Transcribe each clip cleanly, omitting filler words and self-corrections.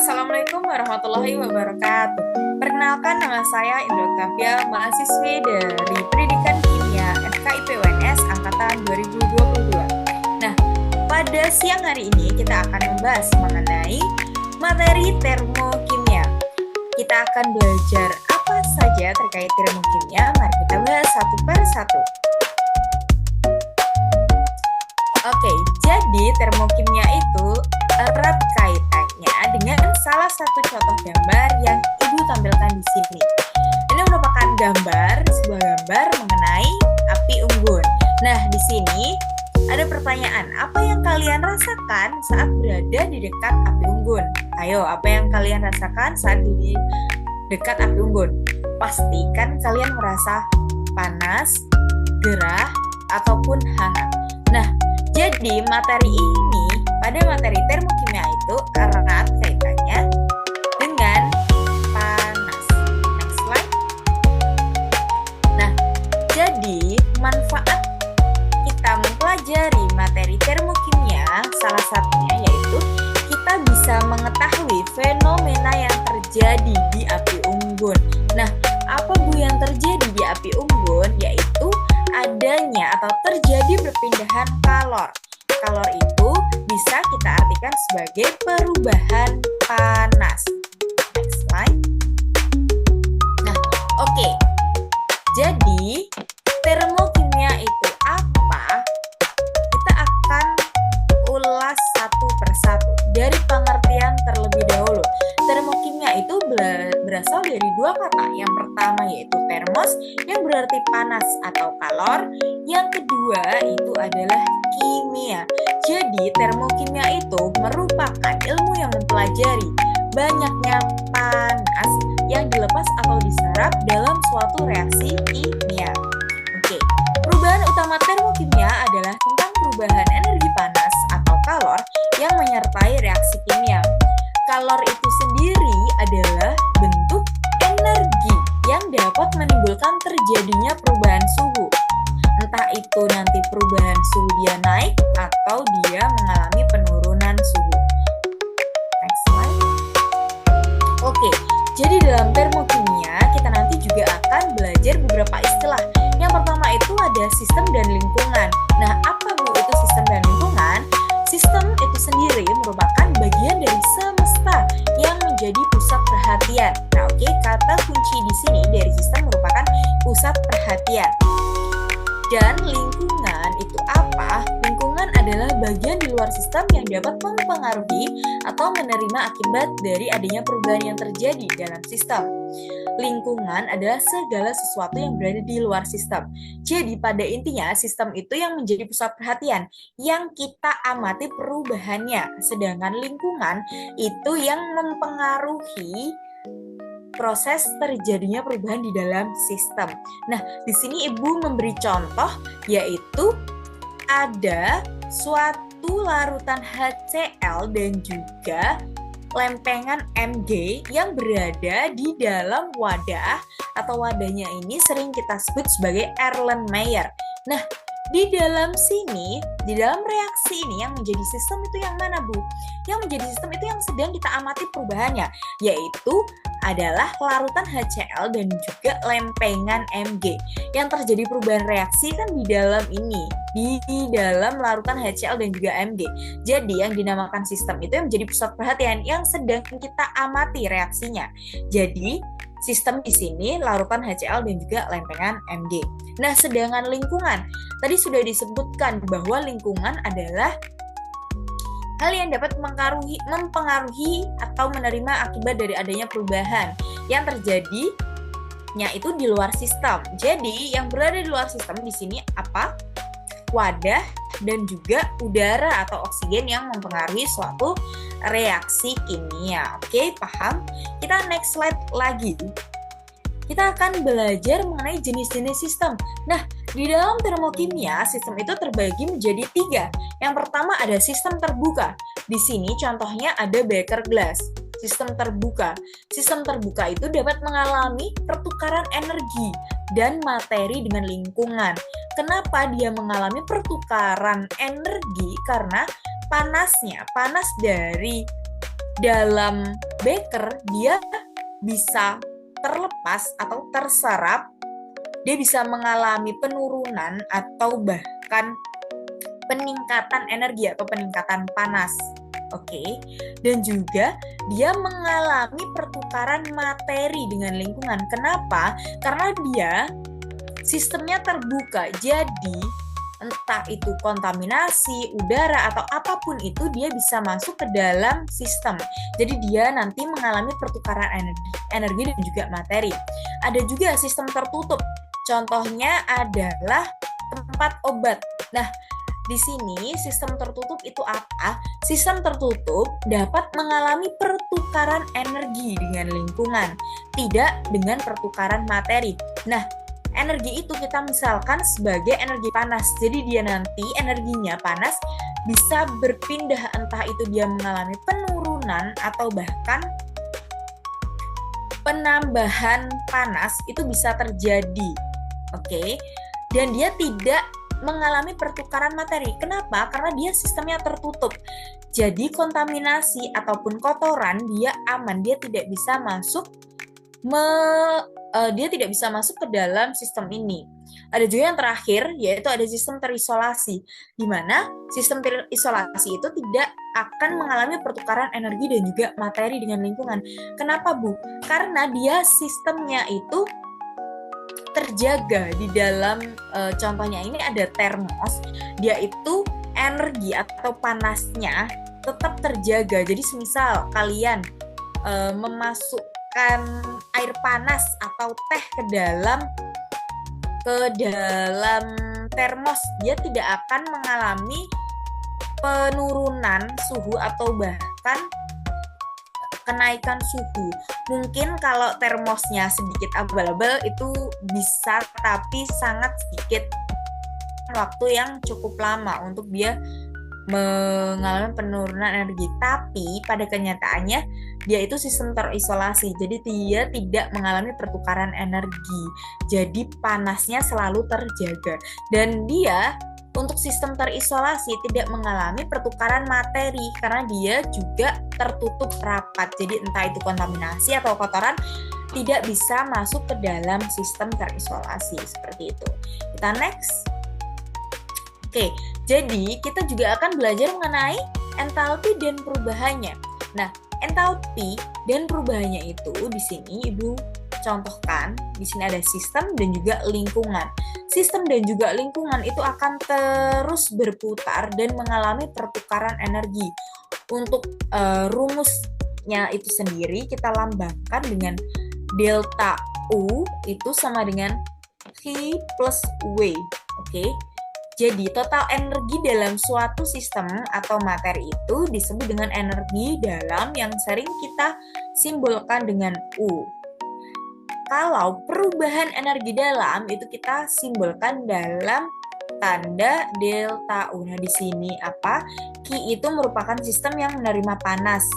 Assalamualaikum warahmatullahi wabarakatuh. Perkenalkan, nama saya Indra Oktavia, mahasiswi dari Pendidikan Kimia FKIP UNS Angkatan 2022. Nah, pada siang hari ini kita akan membahas mengenai materi termokimia. Kita akan belajar apa saja terkait termokimia. Mari kita bahas satu per satu. Oke, jadi termokimia itu erat kaitannya dengan salah satu contoh gambar yang Ibu tampilkan di sini. Ini merupakan sebuah gambar mengenai api unggun. Nah, di sini ada pertanyaan, apa yang kalian rasakan saat berada di dekat api unggun? Ayo, apa yang kalian rasakan saat di dekat api unggun? Pastikan kalian merasa panas, gerah, ataupun hangat. Nah, jadi pada materi termokimia itu erat kaitannya dengan panas. Next slide. Nah, jadi manfaat kita mempelajari materi termokimia salah satunya yaitu kita bisa mengetahui fenomena yang terjadi di api unggun. Nah, apa yang terjadi di api unggun? Yaitu adanya atau terjadi perpindahan kalor. Kalor itu bisa kita artikan sebagai perubahan panas. Next slide. Nah, oke. Jadi, termokimia itu apa? Kita akan ulas satu persatu dari pengertian terlebih dahulu. Termokimia itu berasal dari dua kata. Yang pertama yaitu termos, yang berarti panas atau kalor. Yang kedua itu adalah kimia. Jadi termokimia itu merupakan ilmu yang mempelajari banyaknya panas yang dilepas atau diserap dalam suatu reaksi kimia. Oke, perubahan utama termokimia adalah tentang perubahan energi panas atau kalor yang menyertai reaksi kimia. Kalor itu sendiri adalah bentuk energi yang dapat menimbulkan terjadinya perubahan suhu. Entah itu nanti perubahan suhu dia naik atau dia mengalami penurunan suhu. Next slide. Oke, jadi dalam termokimia kita nanti juga akan belajar beberapa istilah. Yang pertama itu ada sistem dan lingkungan. Nah, apa itu sistem dan lingkungan? Sistem itu sendiri merupakan bagian dari semesta yang menjadi pusat perhatian. Nah, oke, kata kunci di sini dari sistem merupakan pusat perhatian. Dan lingkungan itu apa? Lingkungan adalah bagian di luar sistem yang dapat mempengaruhi atau menerima akibat dari adanya perubahan yang terjadi dalam sistem. Lingkungan adalah segala sesuatu yang berada di luar sistem. Jadi pada intinya sistem itu yang menjadi pusat perhatian, yang kita amati perubahannya. Sedangkan lingkungan itu yang mempengaruhi proses terjadinya perubahan di dalam sistem. Nah, di sini Ibu memberi contoh yaitu ada suatu larutan HCl dan juga lempengan Mg yang berada di dalam wadah atau wadahnya ini sering kita sebut sebagai Erlenmeyer. Nah, di dalam reaksi ini yang menjadi sistem itu yang mana, Bu? Yang menjadi sistem itu yang sedang kita amati perubahannya, yaitu adalah larutan HCl dan juga lempengan Mg. Yang terjadi perubahan reaksi kan di dalam ini, di dalam larutan HCl dan juga Mg. Jadi yang dinamakan sistem itu yang menjadi pusat perhatian yang sedang kita amati reaksinya. Jadi sistem di sini larutan HCl dan juga lempengan Mg. Nah, sedangkan lingkungan, tadi sudah disebutkan bahwa lingkungan adalah hal yang dapat mempengaruhi atau menerima akibat dari adanya perubahan yang terjadinya itu di luar sistem. Jadi, yang berada di luar sistem di sini apa? Wadah dan juga udara atau oksigen yang mempengaruhi suatu reaksi kimia. Oke, paham? Kita next slide lagi. Kita akan belajar mengenai jenis-jenis sistem. Nah, di dalam termokimia, sistem itu terbagi menjadi 3. Yang pertama ada sistem terbuka. Di sini contohnya ada beaker glass. Sistem terbuka. Sistem terbuka itu dapat mengalami pertukaran energi dan materi dengan lingkungan. Kenapa dia mengalami pertukaran energi? Karena panas dari dalam Beker dia bisa terlepas atau terserap, dia bisa mengalami penurunan atau bahkan peningkatan energi atau peningkatan panas. Oke. Dan juga dia mengalami pertukaran materi dengan lingkungan. Kenapa? Karena dia sistemnya terbuka. Jadi entah itu kontaminasi udara atau apapun itu, dia bisa masuk ke dalam sistem. Jadi dia nanti mengalami pertukaran energi dan juga materi. Ada juga sistem tertutup. Contohnya adalah tempat obat. Nah, di sini sistem tertutup itu apa? Sistem tertutup dapat mengalami pertukaran energi dengan lingkungan, tidak dengan pertukaran materi. Nah, energi itu kita misalkan sebagai energi panas. Jadi dia nanti energinya panas bisa berpindah, entah itu dia mengalami penurunan atau bahkan penambahan panas itu bisa terjadi. Oke. Dan dia tidak mengalami pertukaran materi. Kenapa? Karena dia sistemnya tertutup. Jadi kontaminasi ataupun kotoran dia aman, dia tidak bisa masuk ke dalam sistem ini. Ada juga yang terakhir, yaitu ada sistem terisolasi, di mana sistem terisolasi itu tidak akan mengalami pertukaran energi dan juga materi dengan lingkungan. Kenapa, Bu? Karena dia sistemnya itu terjaga di dalam, contohnya ini ada termos, dia itu energi atau panasnya tetap terjaga. Jadi semisal kalian memasukkan air panas atau teh ke dalam termos, dia tidak akan mengalami penurunan suhu atau bahkan kenaikan suhu. Mungkin kalau termosnya sedikit abal-abal itu bisa, tapi sangat sedikit waktu yang cukup lama untuk dia mengalami penurunan energi. Tapi pada kenyataannya dia itu sistem terisolasi, jadi dia tidak mengalami pertukaran energi. Jadi panasnya selalu terjaga. Dan dia untuk sistem terisolasi tidak mengalami pertukaran materi karena dia juga tertutup rapat. Jadi entah itu kontaminasi atau kotoran tidak bisa masuk ke dalam sistem terisolasi, seperti itu. Kita next. Oke, jadi kita juga akan belajar mengenai entalpi dan perubahannya. Nah, entalpi dan perubahannya itu di sini Ibu contohkan, di sini ada sistem dan juga lingkungan. Sistem dan juga lingkungan itu akan terus berputar dan mengalami pertukaran energi. Untuk rumusnya itu sendiri kita lambangkan dengan delta U itu sama dengan Q plus W. Oke. Jadi total energi dalam suatu sistem atau materi itu disebut dengan energi dalam yang sering kita simbolkan dengan U. Kalau perubahan energi dalam itu kita simbolkan dalam tanda delta U. Nah, di sini apa? Q itu merupakan sistem yang menerima panas.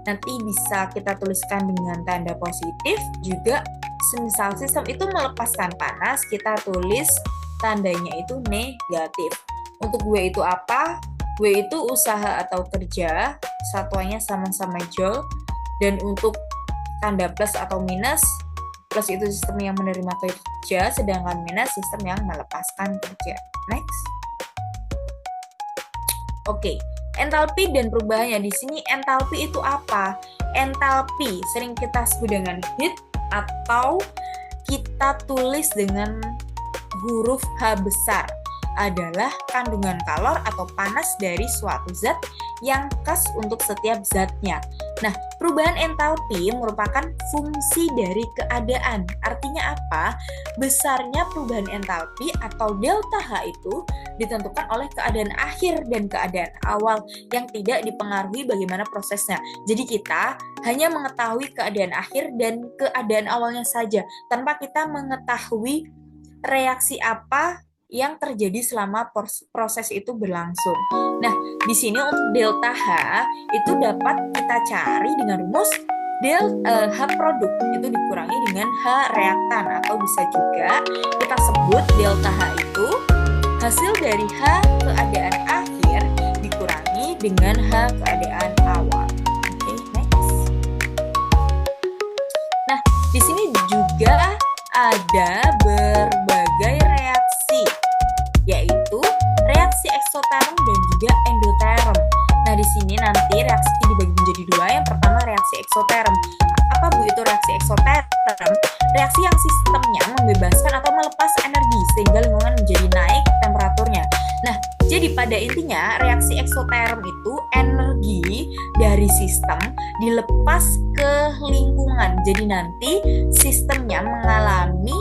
Nanti bisa kita tuliskan dengan tanda positif. Juga semisal sistem itu melepaskan panas, kita tulis tandanya itu negatif. Untuk W itu apa? W itu usaha atau kerja, satuannya sama-sama joule. Dan untuk tanda plus atau minus, plus itu sistem yang menerima kerja, sedangkan minus sistem yang melepaskan kerja. Next. Oke, entalpi dan perubahannya. Di sini entalpi itu apa? Entalpi sering kita sebut dengan heat atau kita tulis dengan huruf H besar, adalah kandungan kalor atau panas dari suatu zat yang khas untuk setiap zatnya. Nah, perubahan entalpi merupakan fungsi dari keadaan. Artinya apa? Besarnya perubahan entalpi atau delta H itu ditentukan oleh keadaan akhir dan keadaan awal yang tidak dipengaruhi bagaimana prosesnya. Jadi kita hanya mengetahui keadaan akhir dan keadaan awalnya saja, tanpa kita mengetahui reaksi apa yang terjadi selama proses itu berlangsung. Nah, di sini untuk delta H itu dapat kita cari dengan rumus H produk itu dikurangi dengan H reaktan, atau bisa juga kita sebut delta H itu hasil dari H keadaan akhir dikurangi dengan H keadaan awal. Oke, next. eksoterm dan juga endoterm. Nah, di sini nanti reaksi dibagi menjadi dua. Yang pertama reaksi eksoterm. Apa Bu itu reaksi eksoterm? Reaksi yang sistemnya membebaskan atau melepas energi sehingga lingkungan menjadi naik temperaturnya. Nah, jadi pada intinya reaksi eksoterm itu energi dari sistem dilepas ke lingkungan. Jadi nanti sistemnya mengalami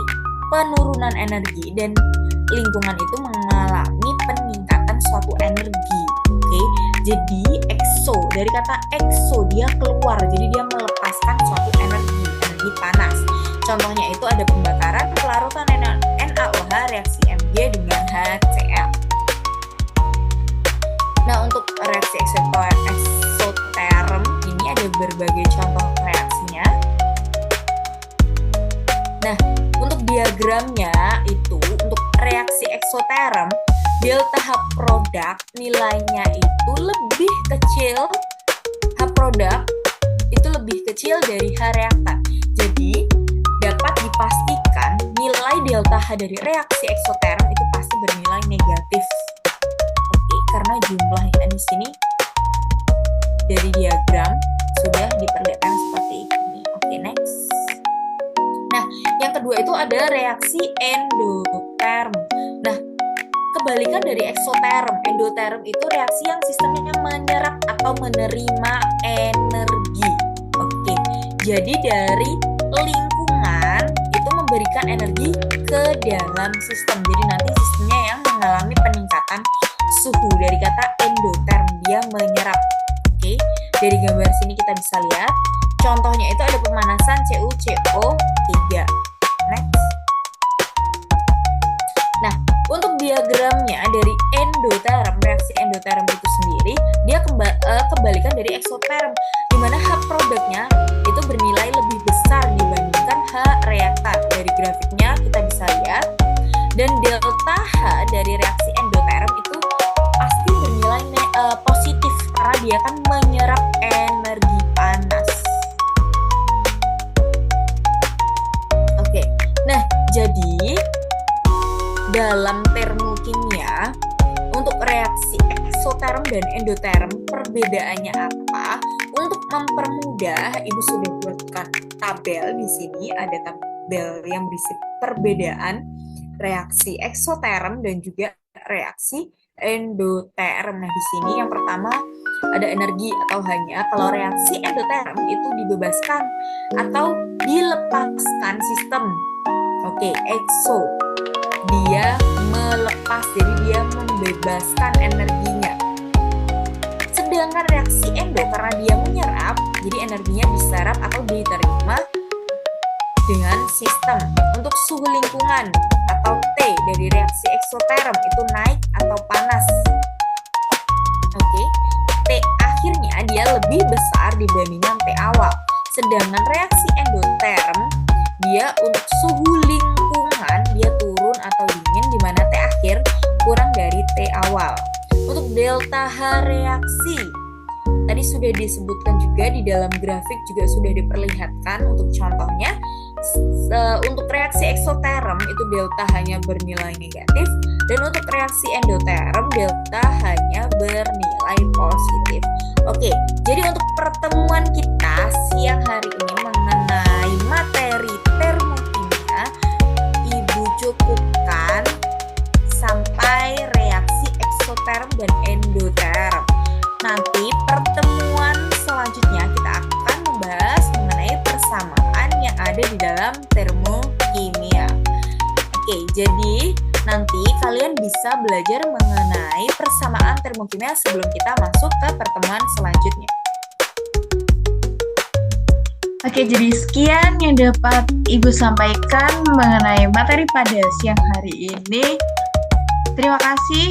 penurunan energi dan lingkungan itu mengalami peningkatan suatu energi. Oke, jadi exo dari kata exo dia keluar, jadi dia melepaskan suatu energi panas. Contohnya itu ada pembakaran pelarutan NaOH reaksi Mg dengan HCl. Nah, untuk reaksi eksoterm ini ada berbagai contoh reaksinya. Nah, untuk diagramnya itu untuk reaksi eksoterm, delta H produk nilainya itu lebih kecil, H produk itu lebih kecil dari H reaktan. Jadi dapat dipastikan nilai delta H dari reaksi eksoterm itu pasti bernilai negatif. Oke, karena jumlahnya di sini dari diagram sudah diperlihatkan seperti ini. Oke, next. Nah, yang kedua itu ada reaksi endoterm. Nah, kebalikan dari eksoterm, endoterm itu reaksi yang sistemnya menyerap atau menerima energi. Oke, jadi dari lingkungan itu memberikan energi ke dalam sistem. Jadi nanti sistemnya yang mengalami peningkatan suhu dari kata endoterm, dia menyerap. Oke, dari gambar sini kita bisa lihat contohnya itu ada pemanasan CuCO3. Next. Nah, untuk diagramnya dari endoterm, reaksi endoterm itu sendiri dia kebalikan dari eksoterm, di mana H produknya itu bernilai lebih besar dibandingkan H reaktan. Dari grafiknya kita bisa lihat, dan delta H dari reaksi endoterm itu pasti bernilai positif karena dia kan menyerap energi panas. Oke, nah jadi dalam termokimia untuk reaksi eksoterm dan endoterm perbedaannya apa? Untuk mempermudah, Ibu sudah buatkan tabel di sini, ada tabel yang berisi perbedaan reaksi eksoterm dan juga reaksi endoterm. Nah, di sini yang pertama ada energi atau hanya. Kalau reaksi endoterm itu dibebaskan atau dilepaskan sistem. Oke, exo dia melepas, jadi dia membebaskan energinya. Sedangkan reaksi endo karena dia menyerap, jadi energinya diserap atau diterima dengan sistem. Untuk suhu lingkungan atau T dari reaksi eksoterm itu naik atau panas. Oke, T akhirnya dia lebih besar dibandingkan T awal. Sedangkan reaksi endoterm dia untuk suhu lingkungan dia turun atau dingin, di mana T akhir kurang dari T awal. Untuk delta H reaksi tadi sudah disebutkan juga di dalam grafik, juga sudah diperlihatkan untuk contohnya. Untuk reaksi eksoterm itu delta hanya bernilai negatif, dan untuk reaksi endoterm delta hanya bernilai positif. Oke, jadi untuk pertemuan kita siang hari ini mengenai materi termokimia, Ibu cukupkan sampai reaksi eksoterm dan endoterm. Nanti pertemuan selanjutnya kita akan membahas mengenai persamaan yang ada di dalam termokimia. Oke, jadi nanti kalian bisa belajar mengenai persamaan termokimia sebelum kita masuk ke pertemuan selanjutnya. Oke, jadi sekian yang dapat Ibu sampaikan mengenai materi pada siang hari ini. Terima kasih.